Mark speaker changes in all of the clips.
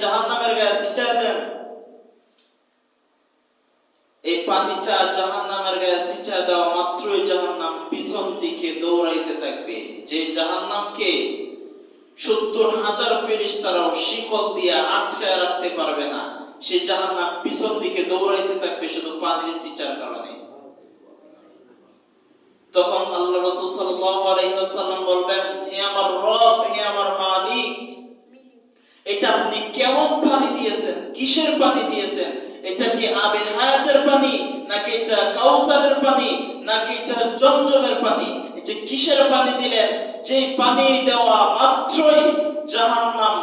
Speaker 1: জাহান্নামের গায়ে ছিটিয়ে দেন, এই পানিটা জাহান্নামের গায়ে ছিটিয়ে দেওয়া মাত্রই জাহান্নাম পিছন দিকে দৌড়াইতে থাকবে। যে জাহান্নামকে 70,000 ফেরেশতারাও শিকল দিয়ে আটকায় রাখতে পারবে না, সে জাহান্নাম পিছন দিকে দৌড়াইতে থাকবে শুধু পানির ছিটার কারণে। তখন আল্লাহ রাসূল সাল্লাল্লাহু আলাইহি ওয়াসাল্লাম বলবেন, হে আমার রব, হে আমার মালিক, এটা আপনি কেমন পানি দিয়েছেন, কিসের পানি দিয়েছেন? এটা কি আবে হায়াতের পানি, নাকি এটা কাউসারের পানি, নাকি এটা জমজমের পানি? এটা কিসের পানি দিলেন যে পানি দেওয়া মাত্রই জাহান্নাম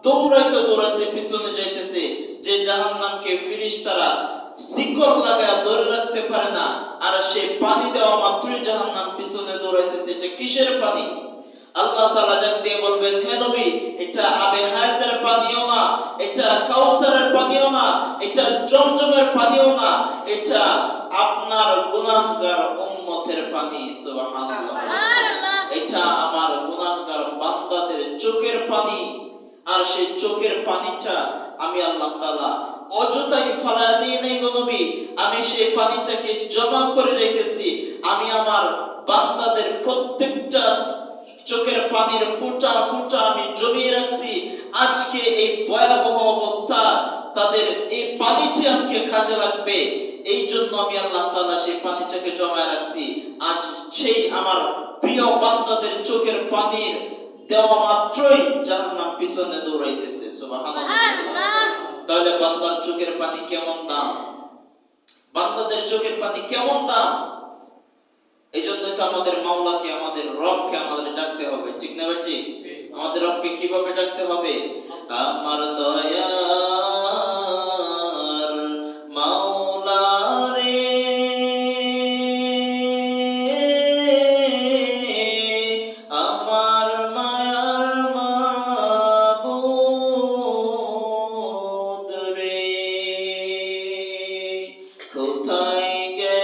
Speaker 1: দৌড়াইতে দৌড়াইতে পিছনে যাইতেছে, যে জাহান্নামকে ফেরেশতারা শিকল লাগায় ধরে রাখতে পারে না, আর সে পানি দেওয়া মাত্রই জাহান্নাম পিছনে দৌড়াইতেছে? এটা কিসের পানি? আল্লাহ তাআলা ডাক দিয়ে বলবেন, হে নবী, এটা আবে হায়াতের পানিও না, এটা কাউসারের পানিও না, এটা জমজমের পানিও না, এটা আপনার গুনাহগার উম্মতের পানি। সুবহানাল্লাহ, এটা আমার গুনাহগার বান্দাদের চোখের পানি। আর সেই চোখের পানিটা আমি আল্লাহ তাআলা অযথাই ফেলা দিয়ে নাই গো নবী, আমি সেই পানিটাকে জমা করে রেখেছি। আমি আমার বান্দাদের প্রত্যেকটা চোখের পানির ফোঁটা ফোঁটা আমি জমিয়ে রাখছি। আজকে এই ভয়াবহ অবস্থা, তাদের এই পানিটি আজকে কাজে লাগবে, এই জন্য আমি আল্লাহ তাআলা সেই পানিটাকে জমায় রাখছি। আজ সেই আমার প্রিয় বান্দাদের চোখের পানির দেওয়া মাত্রই জাহান্নাম পিছনে দৌড়াইতেছে। সুবহানাল্লাহ। তাহলে বান্দার চোখের পানি কেমন দাম, বান্দাদের চোখের পানি কেমন দাম? এই জন্যই তো আমাদের মাওলাকে, আমাদের রবকে আমাদের ডাকতে হবে, ঠিক না ভাই? আমাদের রবকে কিভাবে ডাকতে হবে? আমার দয়ার মাওলা রে, আমার মায়ার মাবুদ রে, কোথায় গেল